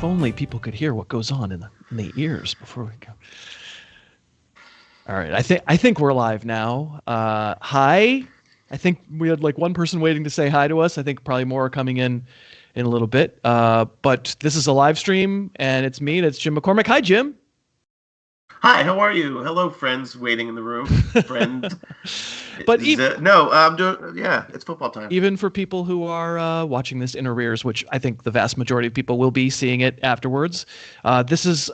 only people could hear what goes on in the ears before we go. All right, I think we're live now. Hi. I think we had like one person waiting to say hi to us. I think probably more are coming in a little bit. But this is a live stream, and it's me, and it's Jim McCormick. Hi, Jim. Hi, how are you? Hello, friends waiting in the room. Friend. But no, I'm doing. Yeah, it's football time. Even for people who are watching this in arrears, which I think the vast majority of people will be seeing it afterwards, this is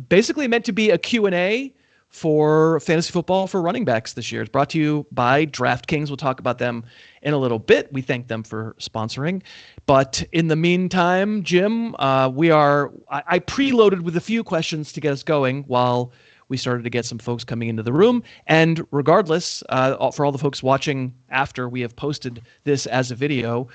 basically meant to be a Q&A for fantasy football for running backs this year. It's brought to you by DraftKings. We'll talk about them in a little bit. We thank them for sponsoring. But in the meantime, Jim, I preloaded with a few questions to get us going while we started to get some folks coming into the room. And regardless, for all the folks watching after we have posted this as a video,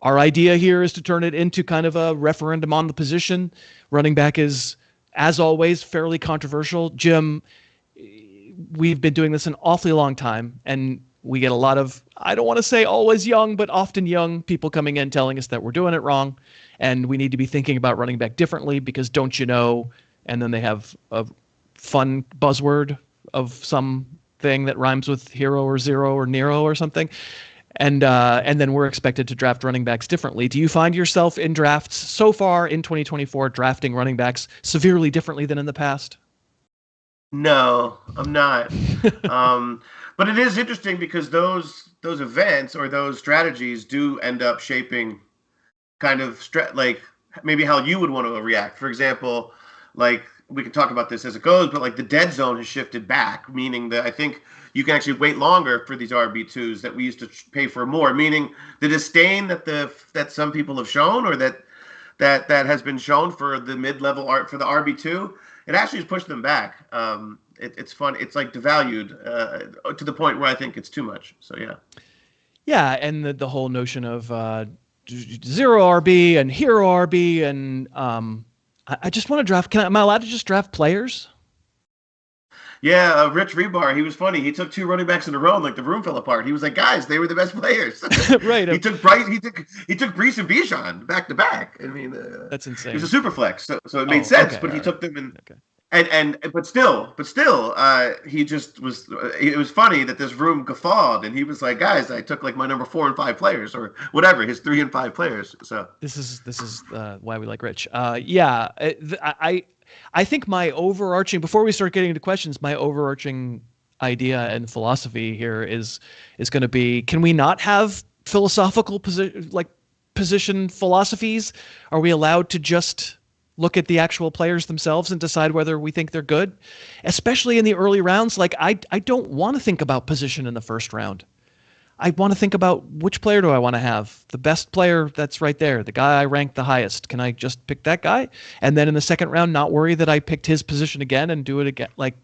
our idea here is to turn it into kind of a referendum on the position. Running back is, as always, fairly controversial. Jim, we've been doing this an awfully long time, and we get a lot of, I don't want to say always young, but often young people coming in telling us that we're doing it wrong, and we need to be thinking about running back differently because don't you know, and then they have a fun buzzword of some thing that rhymes with hero or zero or Nero or something. And then we're expected to draft running backs differently. Do you find yourself in drafts so far in 2024 drafting running backs severely differently than in the past? No, I'm not. But it is interesting because those events or those strategies do end up shaping kind of like maybe how you would want to react. For example, like we can talk about this as it goes, but like the dead zone has shifted back, meaning that I think you can actually wait longer for these RB2s that we used to pay for more, meaning the disdain that some people have shown or that has been shown for the mid-level art for the RB2, it actually has pushed them back. It's fun. It's like devalued to the point where I think it's too much. So, yeah. Yeah, and the whole notion of zero RB and hero RB, and I just want to draft. Am I allowed to just draft players? Yeah, Rich Rebar, he was funny. He took two running backs in a row, and like the room fell apart. He was like, "Guys, they were the best players." Right. He took Breece and Bijan back to back. I mean, that's insane. It was a super flex, so it made sense. Okay, but he right. took them in. Okay. But still, he just was. It was funny that this room guffawed, and he was like, "Guys, I took like my number 4 and 5 players, or whatever, his 3 and 5 players." So this is why we like Rich. Yeah, I think my overarching, before we start getting into questions, my overarching idea and philosophy here is going to be: can we not have philosophical position philosophies? Are we allowed to just look at the actual players themselves and decide whether we think they're good, especially in the early rounds? Like I don't want to think about position in the first round. I want to think about which player do I want to have, the best player that's right there, the guy I ranked the highest. Can I just pick that guy? And then in the second round, not worry that I picked his position again and do it again. Like,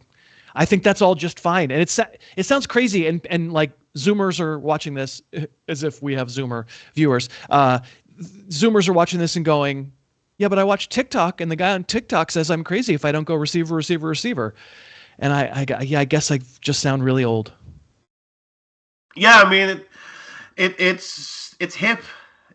I think that's all just fine. And it sounds crazy. And like Zoomers are watching this as if we have Zoomer viewers. Zoomers are watching this and going, yeah, but I watch TikTok, and the guy on TikTok says I'm crazy if I don't go receiver. And I guess I just sound really old. Yeah, I mean it's hip.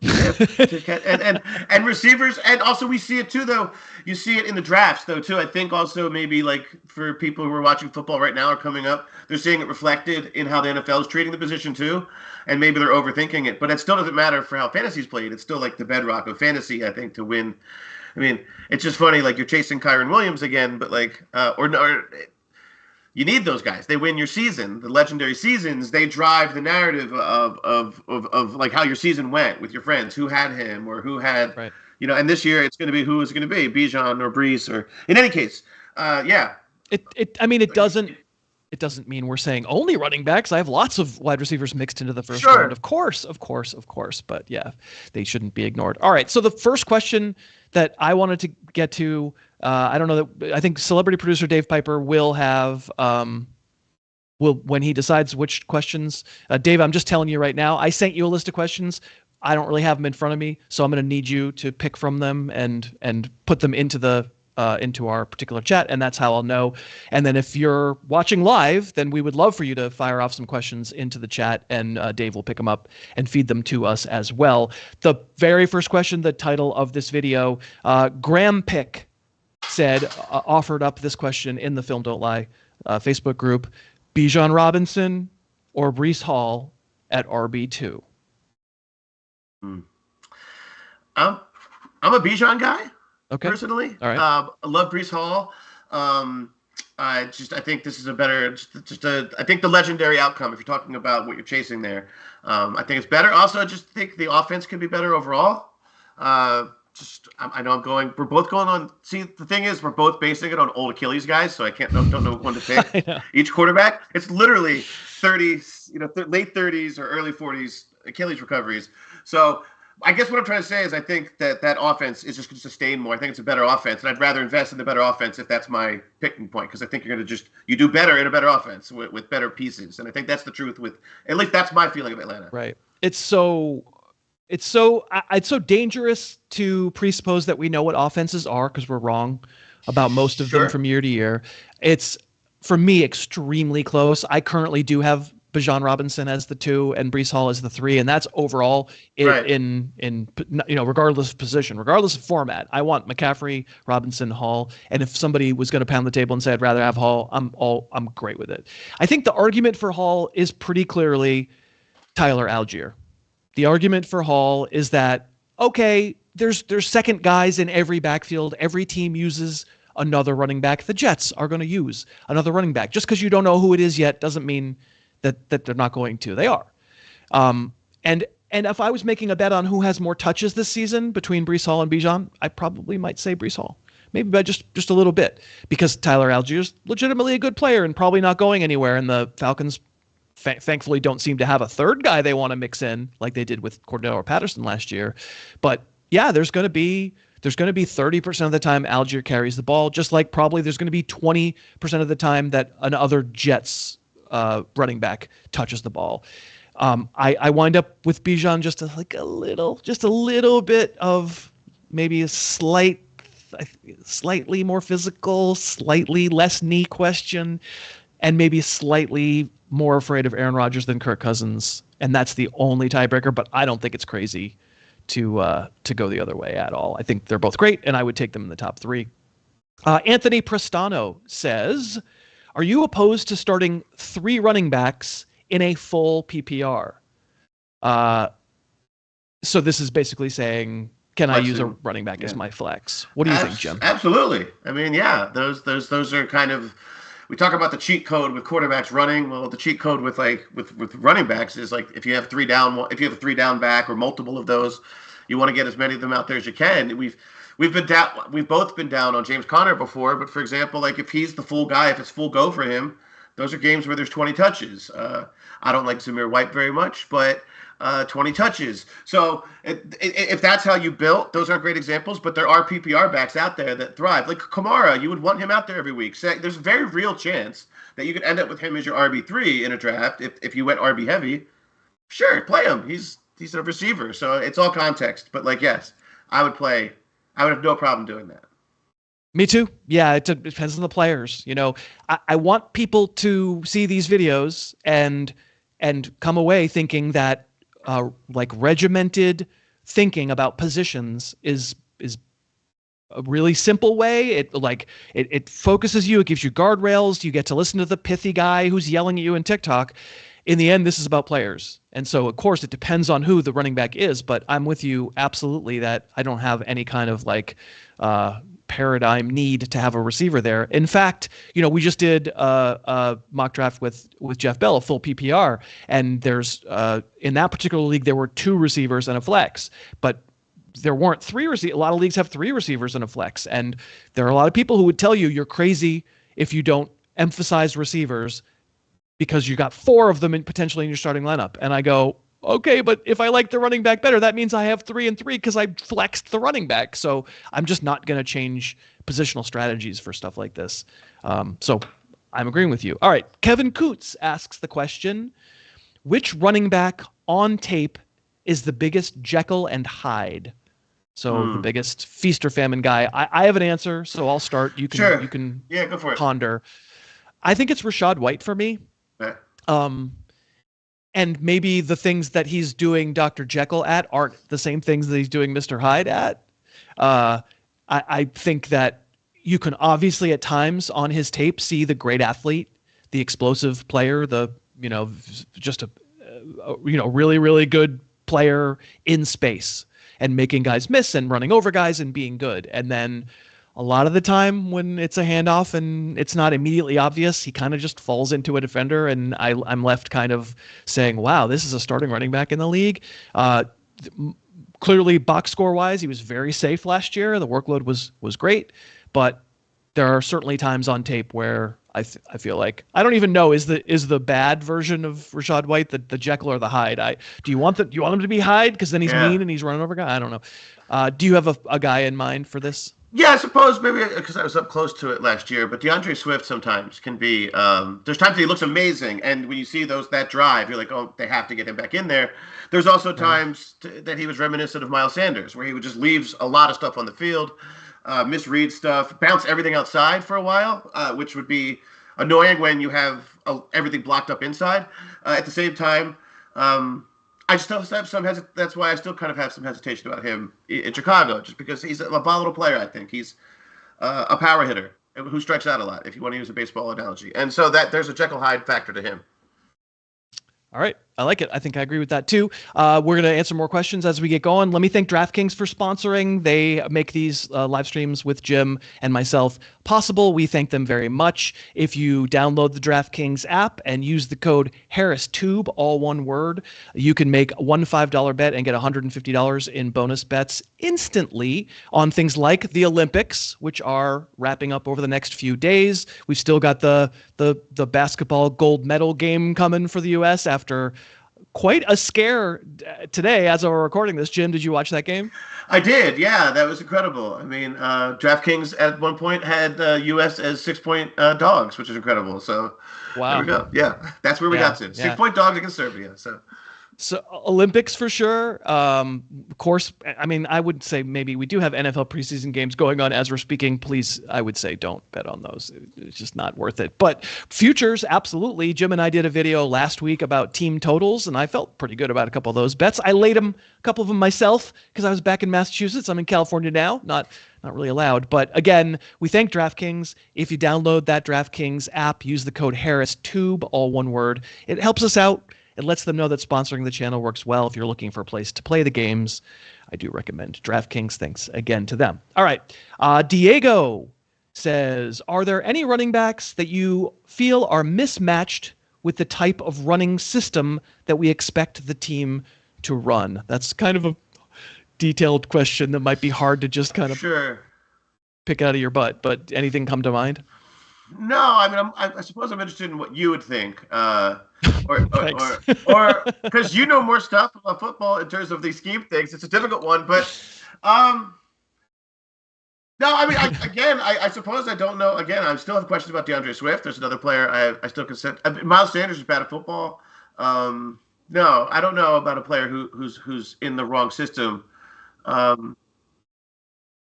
and receivers, and also we see it too though. You see it in the drafts though too. I think also maybe like for people who are watching football right now or coming up, they're seeing it reflected in how the NFL is treating the position too, and maybe they're overthinking it. But it still doesn't matter for how fantasy's played. It's still like the bedrock of fantasy, I think, to win. I mean, it's just funny, like you're chasing Kyron Williams again, but like or you need those guys. They win your season. The legendary seasons, they drive the narrative of like how your season went with your friends, who had him or who had, right. You know, and this year it's going to be who is going to be, Bijan or Breece, or in any case, yeah. It doesn't mean we're saying only running backs. I have lots of wide receivers mixed into the first Sure. round. Of course. But yeah, they shouldn't be ignored. All right. So the first question that I wanted to get to, I don't know that I think celebrity producer Dave Pyper will have, when he decides which questions, Dave, I'm just telling you right now, I sent you a list of questions. I don't really have them in front of me, so I'm going to need you to pick from them and put them into the into our particular chat, and that's how I'll know. And then if you're watching live, then we would love for you to fire off some questions into the chat, and Dave will pick them up and feed them to us as well. The very first question, the title of this video, Graham Pick said, offered up this question in the Film Don't Lie Facebook group: Bijan Robinson or Breece Hall at RB2? I'm a Bijan guy. Okay. Personally, all right. I love Breece Hall. I think this is a better, I think the legendary outcome, if you're talking about what you're chasing there, I think it's better. Also, I just think the offense could be better overall. I know we're both going on. See, the thing is, we're both basing it on old Achilles guys, so I don't know when to pick each quarterback. It's literally 30s, late 30s or early 40s Achilles recoveries. So I guess what I'm trying to say is I think that offense is just going to sustain more. I think it's a better offense, and I'd rather invest in the better offense if that's my picking point, because I think you're going to you do better in a better offense with better pieces, and I think that's the truth at least that's my feeling of Atlanta. Right. It's so dangerous to presuppose that we know what offenses are, because we're wrong about most of them from year to year. It's, for me, extremely close. I currently do have Bijan Robinson as the 2 and Breece Hall as the 3, and that's overall in regardless of position, regardless of format. I want McCaffrey, Robinson, Hall, and if somebody was going to pound the table and say I'd rather have Hall, I'm great with it. I think the argument for Hall is pretty clearly Tyler Algier. The argument for Hall is that, okay, there's second guys in every backfield. Every team uses another running back. The Jets are going to use another running back. Just because you don't know who it is yet doesn't mean that they're not going to. They are. And if I was making a bet on who has more touches this season between Breece Hall and Bijan, I probably might say Breece Hall. Maybe by just a little bit, because Tyler Algier's legitimately a good player and probably not going anywhere, and the Falcons thankfully don't seem to have a third guy they want to mix in like they did with Cordell Patterson last year. But yeah, there's going to be 30% of the time Algier carries the ball, just like probably there's going to be 20% of the time that another Jets running back touches the ball. I wind up with Bijan just a little bit of maybe a slightly more physical, slightly less knee question, and maybe slightly more afraid of Aaron Rodgers than Kirk Cousins, and that's the only tiebreaker. But I don't think it's crazy to go the other way at all. I think they're both great, and I would take them in the top 3. Anthony Prestano says, are you opposed to starting 3 running backs in a full PPR? So this is basically saying, can I use a running back as my flex? What do you think, Jim? Absolutely. I mean, yeah, those are kind of, we talk about the cheat code with quarterbacks running. Well, the cheat code with running backs is like if you have a 3 down back or multiple of those, you want to get as many of them out there as you can. We've both been down on James Conner before, but for example, like if he's the full guy, if it's full go for him, those are games where there's 20 touches. I don't like Zamir White very much, but 20 touches. So if that's how you built, those aren't great examples, but there are PPR backs out there that thrive. Like Kamara, you would want him out there every week. So there's a very real chance that you could end up with him as your RB3 in a draft if you went RB heavy. Sure, play him. He's a receiver, so it's all context. But yes, I would have no problem doing that. Me too. Yeah, it depends on the players. I want people to see these videos and come away thinking that regimented thinking about positions is a really simple way. It focuses you. It gives you guardrails. You get to listen to the pithy guy who's yelling at you in TikTok. In the end, this is about players. And so, of course, it depends on who the running back is. But I'm with you absolutely that I don't have any kind of paradigm need to have a receiver there. In fact, we just did a mock draft with Jeff Bell, a full PPR, and there's in that particular league there were 2 receivers and a flex, but there weren't 3 receivers. A lot of leagues have 3 receivers and a flex, and there are a lot of people who would tell you you're crazy if you don't emphasize receivers because you got 4 of them potentially in your starting lineup. And I go, okay, but if I like the running back better, that means I have 3 and 3 because I flexed the running back. So I'm just not going to change positional strategies for stuff like this. So I'm agreeing with you. All right. Kevin Coots asks the question, which running back on tape is the biggest Jekyll and Hyde? So the biggest feast or famine guy. I have an answer, so I'll start. You can yeah, go for it. Ponder. I think it's Rachaad White for me. Yeah. And maybe the things that he's doing Dr. Jekyll at aren't the same things that he's doing Mr. Hyde at. I think that you can obviously at times on his tape see the great athlete, the explosive player, just a really, really good player in space and making guys miss and running over guys and being good. And then a lot of the time when it's a handoff and it's not immediately obvious, he kind of just falls into a defender. And I'm left kind of saying, wow, this is a starting running back in the league. Clearly, box score wise, he was very safe last year. The workload was great, but there are certainly times on tape where I feel like I don't even know is the bad version of Rachaad White the Jekyll or the Hyde. Do you want him to be Hyde because then he's mean and he's running over guys? I don't know. Do you have a guy in mind for this? Yeah, I suppose maybe because I was up close to it last year, but DeAndre Swift sometimes can be. There's times he looks amazing, and when you see that drive, you're like, oh, they have to get him back in there. There's also times that he was reminiscent of Miles Sanders, where he would just leave a lot of stuff on the field, misread stuff, bounce everything outside for a while, which would be annoying when you have everything blocked up inside. At the same time, I still have that's why I still kind of have some hesitation about him in Chicago, just because he's a volatile player. I think he's a power hitter who strikes out a lot, if you want to use a baseball analogy. And so that there's a Jekyll Hyde factor to him. All right. I like it. I think I agree with that too. We're going to answer more questions as we get going. Let me thank DraftKings for sponsoring. They make these live streams with Jim and myself possible. We thank them very much. If you download the DraftKings app and use the code HarrisTube, all one word, you can make one $5 bet and get $150 in bonus bets instantly on things like the Olympics, which are wrapping up over the next few days. We've still got the basketball gold medal game coming for the U.S. after quite a scare today as we're recording this. Jim, did you watch that game? I did. Yeah, that was incredible. I mean, DraftKings at one point had U.S. as 6-point dogs, which is incredible. So wow. There we go. Yeah, that's where we got to. 6-point dogs against Serbia. So Olympics for sure. Of course, I mean, I would say maybe we do have NFL preseason games going on as we're speaking. Please, I would say don't bet on those. It's just not worth it. But futures, absolutely. Jim and I did a video last week about team totals, and I felt pretty good about a couple of those bets. I laid a couple of them myself because I was back in Massachusetts. I'm in California now. Not really allowed. But again, we thank DraftKings. If you download that DraftKings app, use the code HarrisTube, all one word. It helps us out. It lets them know that sponsoring the channel works well. If you're looking for a place to play the games, I do recommend DraftKings. Thanks again to them. All right. Diego says, are there any running backs that you feel are mismatched with the type of running system that we expect the team to run? That's kind of a detailed question that might be hard to just kind of pick out of your butt, but anything come to mind? No, I mean, I suppose I'm interested in what you would think, or because you know more stuff about football in terms of these scheme things. It's a difficult one, but no, I mean, I suppose I don't know. Again, I still have questions about DeAndre Swift. There's another player I still consider. Miles Sanders is bad at football. No, I don't know about a player who's in the wrong system.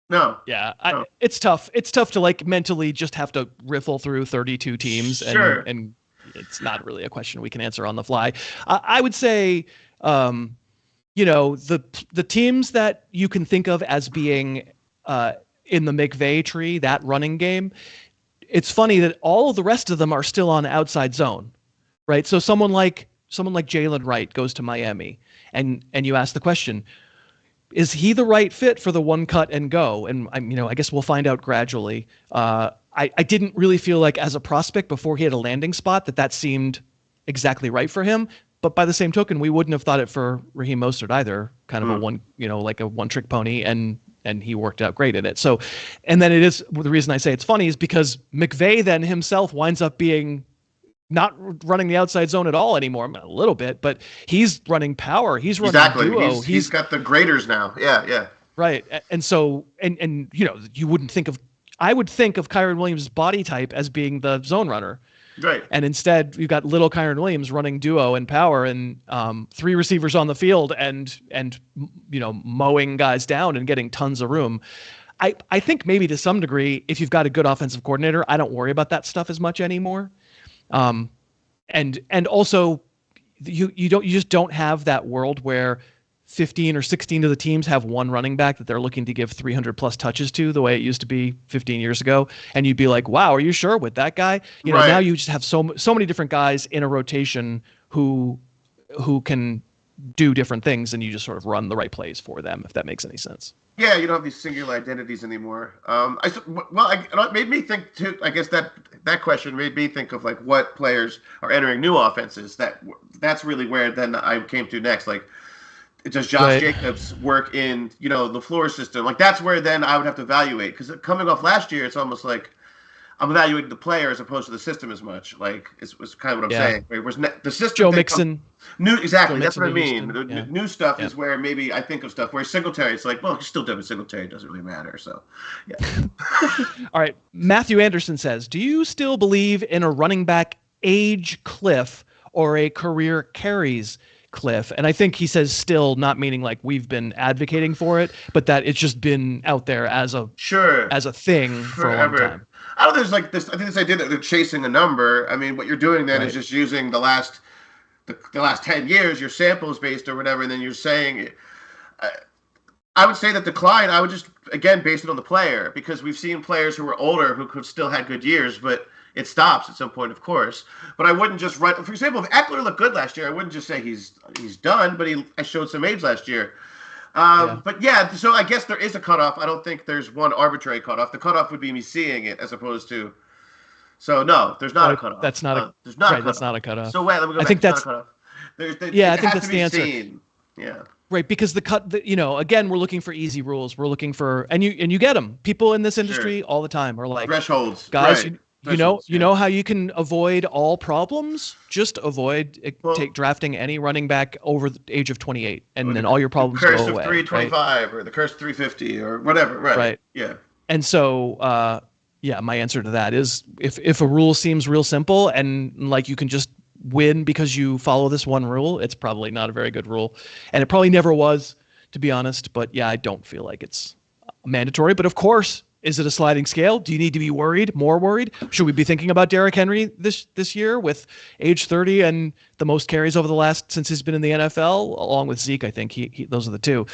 No. Yeah, no. It's tough. It's tough to like mentally just have to riffle through 32 teams, and it's not really a question we can answer on the fly. I would say, the teams that you can think of as being in the McVay tree, that running game. It's funny that all of the rest of them are still on outside zone, right? So someone like Jalen Wright goes to Miami, and you ask the question, is he the right fit for the one cut and go? And I guess we'll find out gradually. I didn't really feel like as a prospect before he had a landing spot that seemed exactly right for him. But by the same token, we wouldn't have thought it for Raheem Mostert either. Kind of a one trick pony, and he worked out great in it. So, and then the reason I say it's funny is because McVay then himself winds up being not running the outside zone at all anymore. A little bit, but he's running power. He's running duo. He's got the graders now. Yeah. Right. And so, and you wouldn't think of, I would think of Kyren Williams' body type as being the zone runner. Right. And instead, we've got little Kyron Williams running duo and power and 3 receivers on the field and mowing guys down and getting tons of room. I think maybe to some degree, if you've got a good offensive coordinator, I don't worry about that stuff as much anymore. And also you just don't have that world where 15 or 16 of the teams have one running back that they're looking to give 300 plus touches to, the way it used to be 15 years ago. And you'd be like, wow, are you sure with that guy? Now you just have so many different guys in a rotation who can do different things, and you just sort of run the right plays for them, if that makes any sense. Yeah, you don't have these singular identities anymore. It made me think too. I guess that question made me think of like what players are entering new offenses. That's really where then I came to next. Like, does Josh Jacobs work in the floor system? Like, that's where then I would have to evaluate, because coming off last year, it's almost like I'm evaluating the player as opposed to the system as much. Like, it's kind of what I'm saying. Right? Whereas the system, Joe Mixon. Exactly. That's what I mean. The new stuff is where maybe I think of stuff. Where Singletary, it's like, well, you're still Devin Singletary. It doesn't really matter. So, yeah. All right. Matthew Anderson says, do you still believe in a running back age cliff or a career carries cliff? And I think he says still, not meaning like we've been advocating for it, but that it's just been out there as a thing for a long time. I don't know. There's like this. I think this idea that they're chasing a number. I mean, what you're doing then is just using the last 10 years, your samples based or whatever, and then you're saying. I would say that decline. I would just again base it on the player, because we've seen players who were older who could still had good years, but it stops at some point, of course. But I wouldn't just write. For example, if Ekeler looked good last year, I wouldn't just say he's done. But I showed some age last year. But yeah, so I guess there is a cutoff. I don't think there's one arbitrary cutoff. The cutoff would be me seeing it as opposed to. So no, there's not a cutoff. That's not a. There's not right, a cutoff. That's not a cutoff. So wait, let me go back. I think that's. Not a cutoff. I think that's the answer. Seen. Yeah. Right, because again, we're looking for easy rules. We're looking for, and you get them. People in this industry all the time are like thresholds, guys. Right. You know how you can avoid all problems? Just take drafting any running back over the age of 28, and then all your problems go away. The curse of 325, or the curse of 350, or whatever. Right. Yeah. And so, my answer to that is if a rule seems real simple and like you can just win because you follow this one rule, it's probably not a very good rule, and it probably never was, to be honest. But yeah, I don't feel like it's mandatory. But of course. Is it a sliding scale? Do you need to be more worried? Should we be thinking about Derrick Henry this year with age 30 and the most carries since he's been in the NFL, along with Zeke? I think those are the two.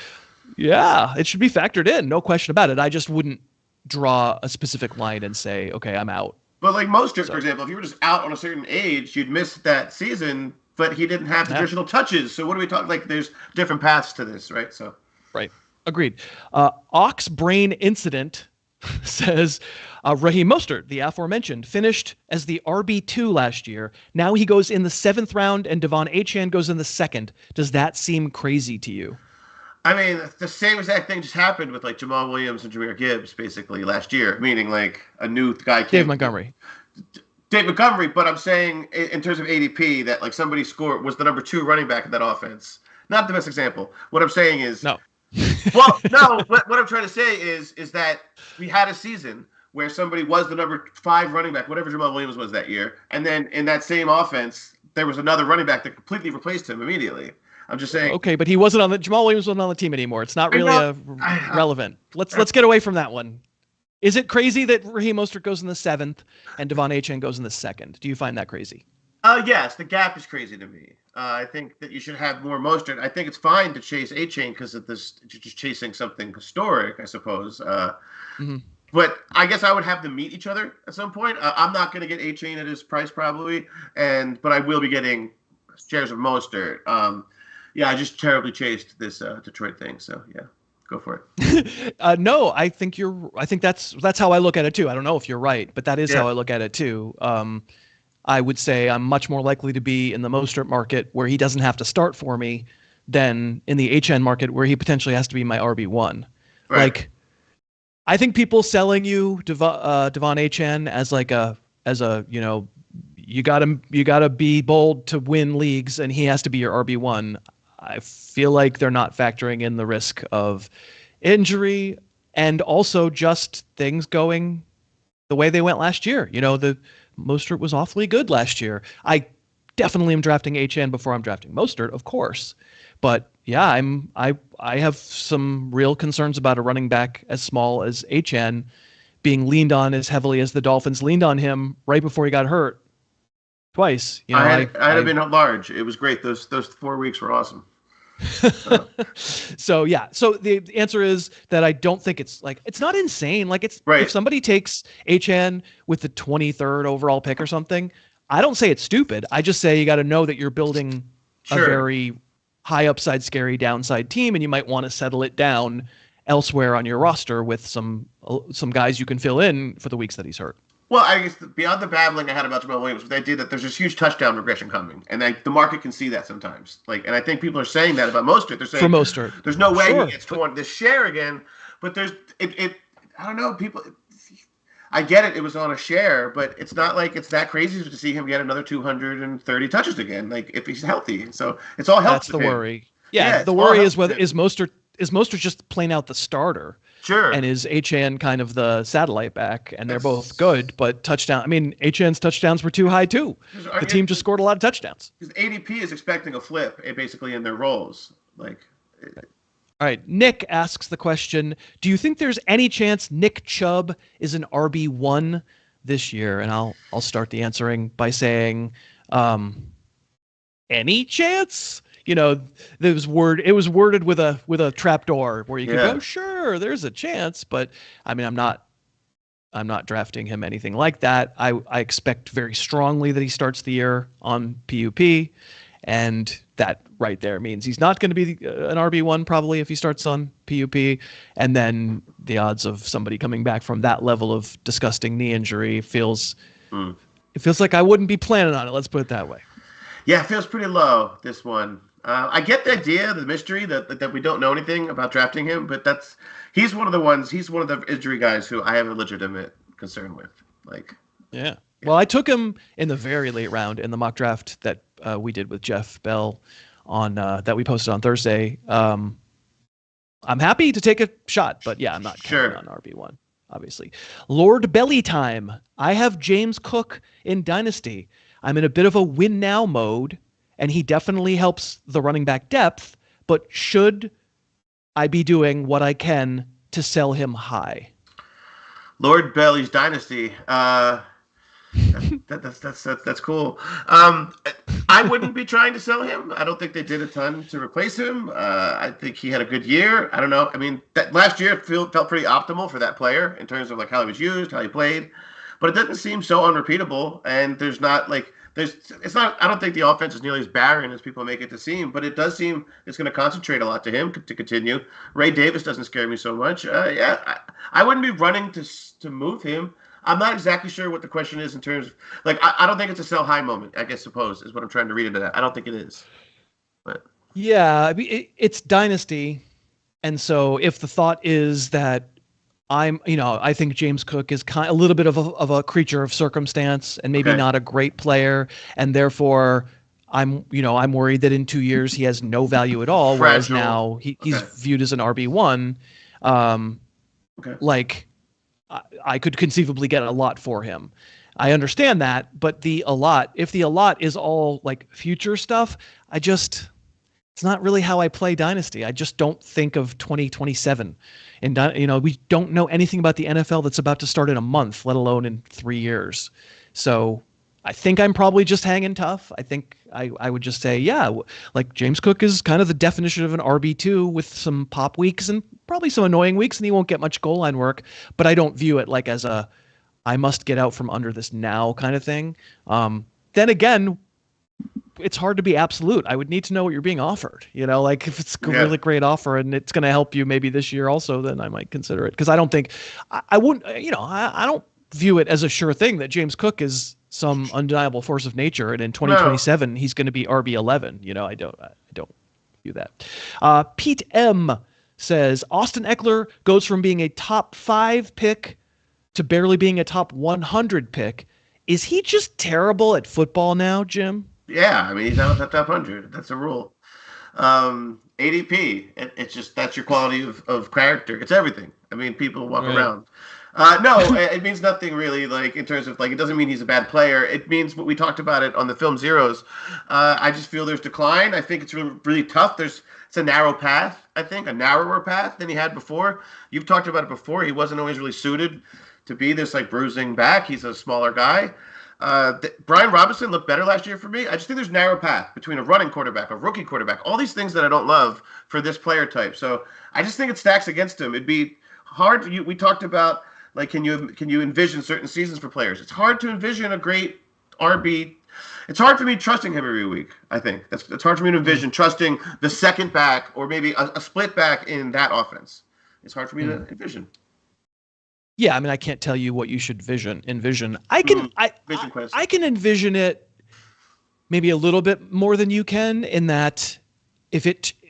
Yeah, it should be factored in, no question about it. I just wouldn't draw a specific line and say, okay, I'm out. But like Mostert, for example, if you were just out on a certain age, you'd miss that season, but he didn't have additional touches. So what are we talking? Like, there's different paths to this, right? So right, agreed. Ox Brain Incident says Raheem Mostert, the aforementioned, finished as the RB2 last year. Now he goes in the 7th round and Devon Achane goes in the 2nd. Does that seem crazy to you? I mean, the same exact thing just happened with like Jamal Williams and Jahmyr Gibbs basically last year, meaning like a new guy came. Dave Montgomery, but I'm saying in terms of ADP that like somebody was the number 2 running back in that offense. Not the best example. What I'm saying is no. Well, no. What I'm trying to say is that we had a season where somebody was the number 5 running back, whatever Jamal Williams was that year, and then in that same offense, there was another running back that completely replaced him immediately. I'm just saying. Okay, but Jamal Williams wasn't on the team anymore. It's not really relevant. Let's get away from that one. Is it crazy that Raheem Mostert goes in the 7th and Devon Achane goes in the 2nd? Do you find that crazy? Yes, the gap is crazy to me. I think that you should have more Mostert. I think it's fine to chase Achane because of this, just chasing something historic, I suppose. But I guess I would have them meet each other at some point. I'm not going to get Achane at his price probably, but I will be getting shares of Mostert. I just terribly chased this Detroit thing. So yeah, go for it. No, I think that's how I look at it too. I don't know if you're right, but that is how I look at it too. I would say I'm much more likely to be in the Mostert market where he doesn't have to start for me than in the HN market where he potentially has to be my RB1. Right. Like, I think people selling you Devon Achane as you gotta be bold to win leagues and he has to be your RB1. I feel like they're not factoring in the risk of injury and also just things going the way they went last year. Mostert was awfully good last year. I definitely am drafting HN before I'm drafting Mostert, of course. But yeah, I have some real concerns about a running back as small as HN being leaned on as heavily as the Dolphins leaned on him right before he got hurt twice. You know, I had been large. It was great. Those 4 weeks were awesome. So yeah. So the answer is that I don't think it's not insane. Like it's right. If somebody takes HN with the 23rd overall pick or something, I don't say it's stupid. I just say you got to know that you're building a very high upside, scary downside team, and you might want to settle it down elsewhere on your roster with some guys you can fill in for the weeks that he's hurt. Well, I guess beyond the babbling I had about Jamal Williams, the idea that there's this huge touchdown regression coming, and the market can see that sometimes. And I think people are saying that about Mostert. They're saying for Mostert, there's no way he gets this share again. But there's it. I don't know. People, I get it. It was on a share, but it's not like it's that crazy to see him get another 230 touches again. Like if he's healthy, so it's all health. That's the worry. Yeah, the worry is whether is Mostert just playing out the starter. Sure. And is HN kind of the satellite back? And they're both good, but touchdown. I mean, HN's touchdowns were too high too. The team just scored a lot of touchdowns. Because ADP is expecting a flip, basically in their roles. All right. Nick asks the question: do you think there's any chance Nick Chubb is an RB1 this year? And I'll start the answering by saying, any chance? You know, it was worded with a trapdoor where you could go, sure, there's a chance, but I mean, I'm not drafting him anything like that. I expect very strongly that he starts the year on PUP, and that right there means he's not going to be an RB1 probably if he starts on PUP, and then the odds of somebody coming back from that level of disgusting knee injury it feels like I wouldn't be planning on it. Let's put it that way. Yeah, it feels pretty low, this one. I get the idea, the mystery that we don't know anything about drafting him, but he's one of the injury guys who I have a legitimate concern with. Yeah. Well, I took him in the very late round in the mock draft that we did with Jeff Bell on that we posted on Thursday. I'm happy to take a shot, but yeah, I'm not counting on RB1, obviously. Lord Belly Time. I have James Cook in Dynasty. I'm in a bit of a win now mode, and he definitely helps the running back depth, but should I be doing what I can to sell him high? Lord Belly's Dynasty. That's cool. I wouldn't be trying to sell him. I don't think they did a ton to replace him. I think he had a good year. I don't know. I mean, that last year felt pretty optimal for that player in terms of how he was used, how he played, but it doesn't seem so unrepeatable. And I don't think the offense is nearly as barren as people make it to seem, but it does seem it's going to concentrate a lot to him to continue. Ray Davis doesn't scare me so much. I wouldn't be running to move him. I'm not exactly sure what the question is in terms of I don't think it's a sell high moment. I suppose is what I'm trying to read into that. I don't think it is. But yeah, it's Dynasty, and so if the thought is that I think James Cook is a little bit of a creature of circumstance and maybe not a great player, and therefore I'm worried that in 2 years he has no value at all. Whereas now he's viewed as an RB1. I could conceivably get a lot for him. I understand that, but if the a lot is all future stuff, it's not really how I play Dynasty. I just don't think of 2027. And, we don't know anything about the NFL that's about to start in a month, let alone in 3 years. So I think I'm probably just hanging tough. I think I would just say, James Cook is kind of the definition of an RB2 with some pop weeks and probably some annoying weeks, and he won't get much goal line work. But I don't view it as I must get out from under this now kind of thing. Then again, it's hard to be absolute. I would need to know what you're being offered. If it's a really great offer and it's going to help you maybe this year also, then I might consider it. Because I don't think I wouldn't. I don't view it as a sure thing that James Cook is some undeniable force of nature, and in 2027 he's going to be RB11. I don't view that. Pete M says Austin Ekeler goes from being a top 5 pick to barely being a top 100 pick. Is he just terrible at football now, Jim? Yeah, I mean, he's not the top 100. That's a rule. ADP, it's just that's your quality of character. It's everything. I mean, people walk around. No, it means nothing really. Like in terms of like, it doesn't mean he's a bad player. It means what we talked about it on the film Zeros. I just feel there's decline. I think it's really, really tough. It's a narrow path. I think a narrower path than he had before. You've talked about it before. He wasn't always really suited to be this like bruising back. He's a smaller guy. Brian Robinson looked better last year for me. I just think there's a narrow path between a running quarterback, a rookie quarterback, all these things that I don't love for this player type. So I just think it stacks against him. It'd be hard. We talked about like, can you envision certain seasons for players? It's hard to envision a great RB. It's hard for me trusting him every week. I think it's hard for me to envision trusting the second back or maybe a split back in that offense. It's hard for me to envision. Yeah, I mean, I can't tell you what you should envision. I can I can envision it maybe a little bit more than you can, in that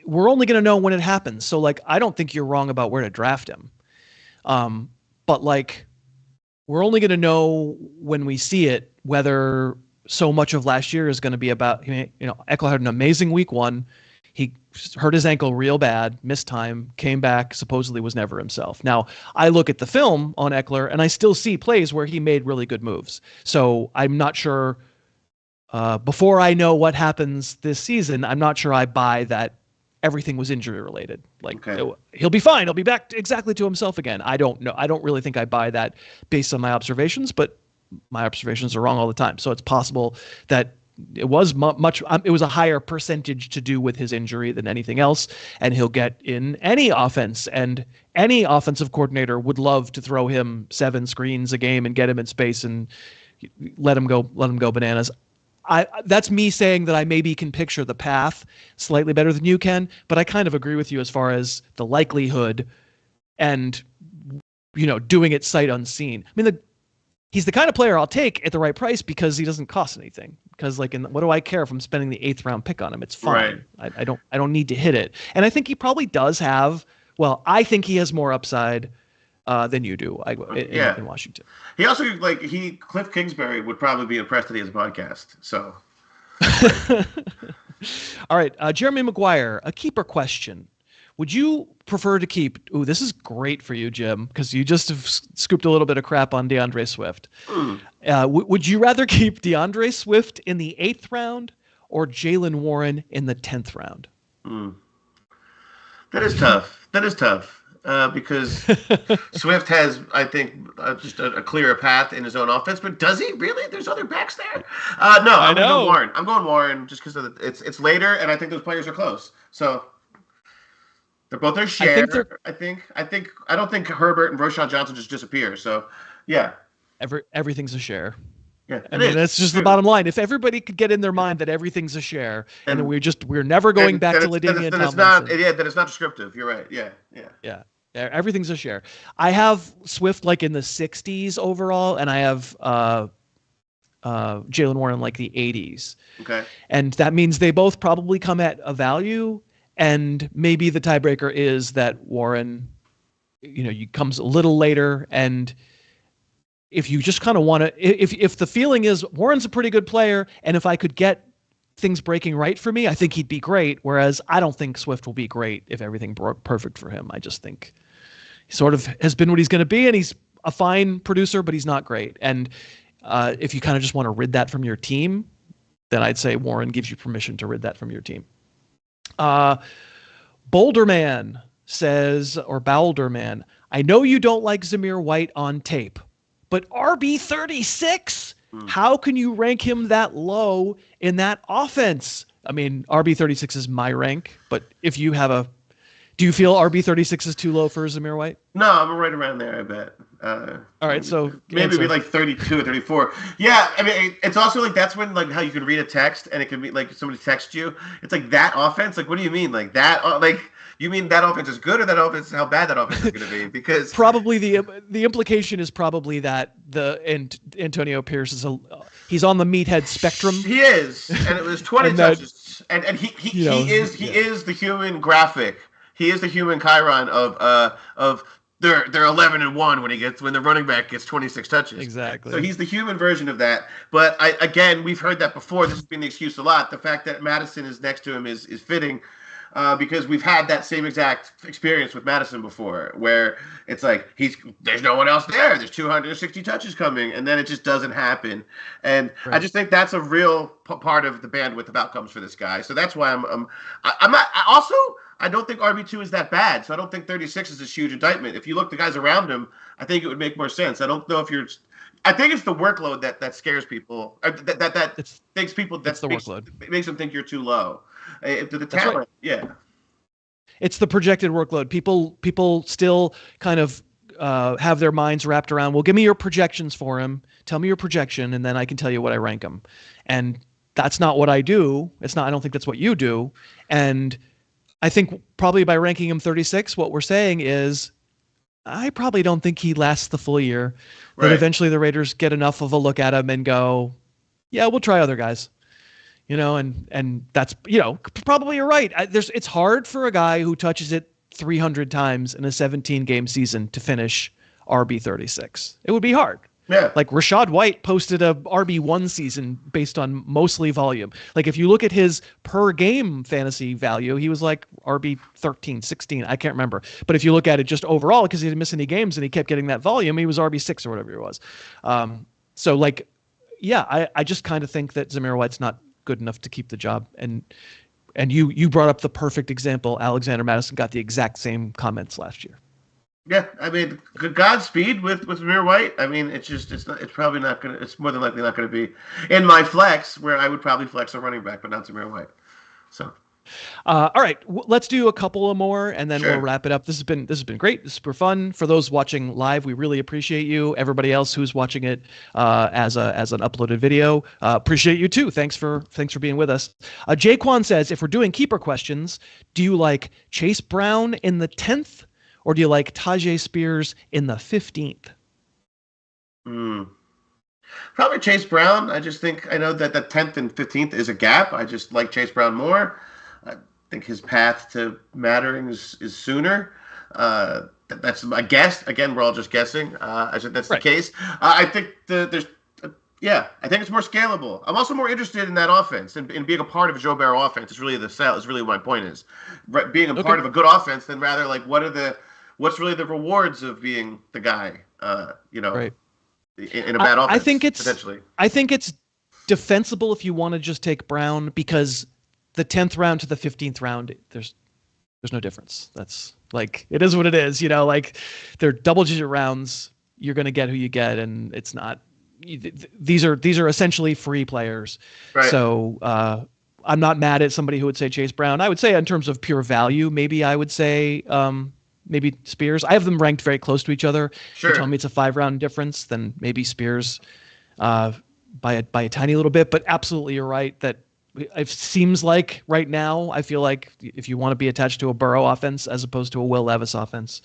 we're only going to know when it happens. So like, I don't think you're wrong about where to draft him. But like, we're only going to know when we see it, whether so much of last year is going to be about, Ekeler had an amazing week 1. He hurt his ankle real bad, missed time, came back, supposedly was never himself. Now, I look at the film on Ekeler and I still see plays where he made really good moves. So I'm not sure, before I know what happens this season, I'm not sure I buy that everything was injury related. Like, he'll be fine. He'll be back exactly to himself again. I don't know. I don't really think I buy that based on my observations, but my observations are wrong all the time. So it's possible that it was it was a higher percentage to do with his injury than anything else. And he'll get in any offense, and any offensive coordinator would love to throw him 7 screens a game and get him in space and let him go bananas. That's me saying that I maybe can picture the path slightly better than you can, but I kind of agree with you as far as the likelihood and, doing it sight unseen. I mean, he's the kind of player I'll take at the right price because he doesn't cost anything. Because like, what do I care if I'm spending the 8th round pick on him? It's fine. Right. I don't need to hit it. And I think he probably does have. Well, I think he has more upside than you do in Washington. He also Cliff Kingsbury would probably be impressed that he has a podcast. So, all right, Jeremy Maguire, a keeper question. Would you prefer to keep? Ooh, this is great for you, Jim, because you just have scooped a little bit of crap on DeAndre Swift. Would you rather keep DeAndre Swift in the 8th round or Jaylen Warren in the 10th round? That is tough. Because Swift has, I think, just a clearer path in his own offense. But does he really? There's other backs there. No, I'm going Warren. I'm going Warren just because it's later, and I think those players are close. So they're both their share. I don't think Herbert and Roschon Johnson just disappear. So yeah, everything's a share. Yeah, I mean, that's just the bottom line. If everybody could get in their mind that everything's a share, and we're never going back to LaDainian Tomlinson. Then it's not descriptive. You're right. Yeah. Everything's a share. I have Swift like in the 60s overall, and I have Jaylen Warren like the 80s. Okay. And that means they both probably come at a value, and maybe the tiebreaker is that Warren, comes a little later, and if you just kind of want to, if the feeling is Warren's a pretty good player, and if I could get things breaking right for me, I think he'd be great. Whereas I don't think Swift will be great if everything broke perfect for him. I just think he sort of has been what he's going to be, and he's a fine producer, but he's not great. And if you kind of just want to rid that from your team, then I'd say Warren gives you permission to rid that from your team. Boulderman says, or Boulderman, I know you don't like Zamir White on tape, but RB36, how can you rank him that low in that offense? I mean, RB36 is my rank, but if you have do you feel RB36 is too low for Zamir White? No, I'm right around there, I bet. All right, so maybe be like 32 or 34. Yeah, I mean, it's also like that's when like how you can read a text and it can be like somebody texts you. It's like that offense. Like, what do you mean? Like that? Like you mean that offense is good, or that offense? How bad that offense is going to be? Because probably the implication is probably that Antonio Pierce is he's on the meathead spectrum. He is, and it was 20 touches, and he is the human graphic. He is the human Chiron of they're 11-1 when the running back gets 26 touches. Exactly. So he's the human version of that. But we've heard that before. This has been the excuse a lot. The fact that Madison is next to him is fitting. because we've had that same exact experience with Madison before, where it's like there's no one else there. There's 260 touches coming, and then it just doesn't happen. And Right. I just think that's a real part of the bandwidth of outcomes for this guy. So that's why I'm not. I don't think RB2 is that bad. So I don't think 36 is this huge indictment. If you look at the guys around him, I think it would make more sense. I don't know if you're. I think it's the workload that scares people. That thinks people. That's the workload. It makes them think you're too low. The talent, right. Yeah. It's the projected workload. People still kind of have their minds wrapped around, well, give me your projections for him. Tell me your projection, and then I can tell you what I rank him. And that's not what I do. I don't think that's what you do. And I think probably by ranking him 36, what we're saying is I probably don't think he lasts the full year. Right. That eventually the Raiders get enough of a look at him and go, yeah, we'll try other guys. And that's, probably you're right. It's hard for a guy who touches it 300 times in a 17-game season to finish RB 36. It would be hard. Yeah. Like Rashad White posted a RB1 season based on mostly volume. Like if you look at his per game fantasy value, he was like RB 13, 16. I can't remember. But if you look at it just overall, because he didn't miss any games and he kept getting that volume, he was RB6 or whatever it was. So like, yeah, I just kind of think that Zamir White's not good enough to keep the job. And you brought up the perfect example. Alexander Mattison got the exact same comments last year. Yeah, I mean, Godspeed with Zamir White. I mean, it's probably not gonna. It's more than likely not gonna be in my flex, where I would probably flex a running back, but not Zamir White. So, all right, let's do a couple of more, and then we'll wrap it up. This has been great. This is super fun for those watching live. We really appreciate you. Everybody else who's watching it as an uploaded video, appreciate you too. Thanks for being with us. Jaquan says, if we're doing keeper questions, do you like Chase Brown in the 10th? Or do you like Tajay Spears in the 15th? Probably Chase Brown. I just think I know that the 10th and 15th is a gap. I just like Chase Brown more. I think his path to mattering is sooner. That's my guess. Again, we're all just guessing. I think that's right. The case. I think I think it's more scalable. I'm also more interested in that offense and in being a part of a Joe Barrow offense. Is really what my point is. Being a part of a good offense, than rather like what's really the rewards of being the guy, right. in a bad offense. I think it's defensible if you want to just take Brown, because the 10th round to the 15th round, there's no difference. That's like, it is what it is, like they're double digit rounds. You're going to get who you get. And it's not, these are essentially free players. Right. So, I'm not mad at somebody who would say Chase Brown. I would say in terms of pure value, maybe I would say, maybe Spears. I have them ranked very close to each other. Sure. If you tell me it's a 5-round difference, then maybe Spears by a tiny little bit. But absolutely, you're right that it seems like right now, I feel like if you want to be attached to a Burrow offense as opposed to a Will Levis offense,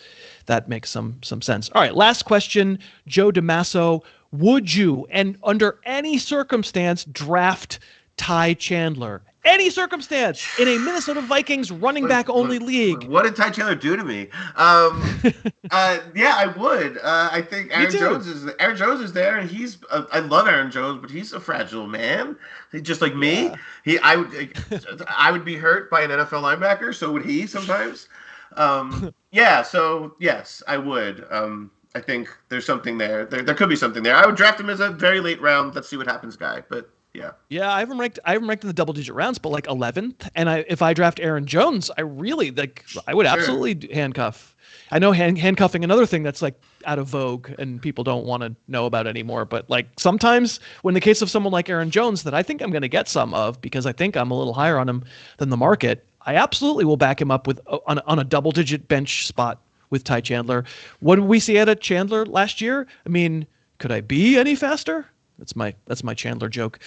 that makes some sense. All right, last question, Joe DeMasso. Would you, and under any circumstance, draft Ty Chandler? Any circumstance in a Minnesota Vikings running back only league. What did Ty Chandler do to me? Yeah, I would. I think Aaron Jones is there, and I love Aaron Jones, but he's a fragile man, just like me. Yeah. I would be hurt by an NFL linebacker, so would he sometimes. Yeah, so yes, I would. I think there's something there. There could be something there. I would draft him as a very late round. Let's see what happens, guy. But yeah, I haven't ranked in the double-digit rounds, but like 11th. And if I draft Aaron Jones, I would absolutely handcuff. I know handcuffing another thing that's like out of vogue and people don't want to know about anymore. But like sometimes, when in the case of someone like Aaron Jones, that I think I'm going to get some of because I think I'm a little higher on him than the market, I absolutely will back him up with on a double-digit bench spot with Ty Chandler. What did we see out of Chandler last year? I mean, could I be any faster? That's my Chandler joke.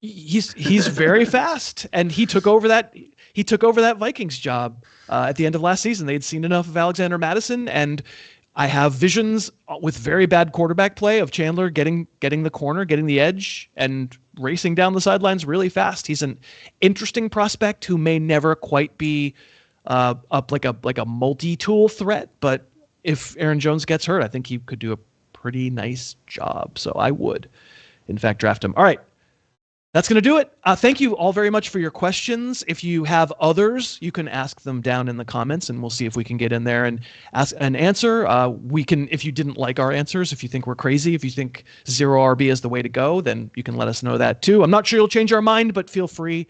He's very fast, and he took over that Vikings job at the end of last season. They'd seen enough of Alexander Mattison, and I have visions with very bad quarterback play of Chandler getting the corner, getting the edge, and racing down the sidelines really fast. He's an interesting prospect who may never quite be up like a multi-tool threat, but if Aaron Jones gets hurt, I think he could do a pretty nice job. So I would, in fact, draft him. All right. That's going to do it. Thank you all very much for your questions. If you have others, you can ask them down in the comments, and we'll see if we can get in there and ask an answer. We can, if you didn't like our answers, if you think we're crazy, if you think zero RB is the way to go, then you can let us know that too. I'm not sure you'll change our mind, but feel free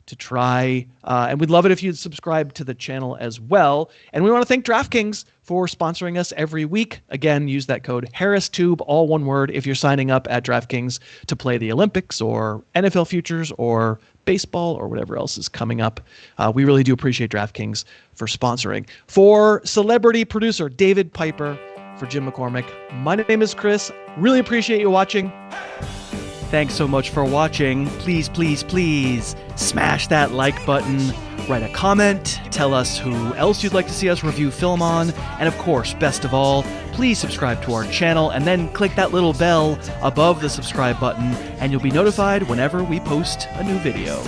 to try. And we'd love it if you'd subscribe to the channel as well. And we want to thank DraftKings for sponsoring us every week. Again, use that code HarrisTube, all one word, if you're signing up at DraftKings to play the Olympics or NFL futures or baseball or whatever else is coming up. We really do appreciate DraftKings for sponsoring. For celebrity producer David Pyper, for Jim McCormick, my name is Chris. Really appreciate you watching. Thanks so much for watching. Please, please, please smash that like button, write a comment, tell us who else you'd like to see us review film on, and of course, best of all, please subscribe to our channel and then click that little bell above the subscribe button and you'll be notified whenever we post a new video.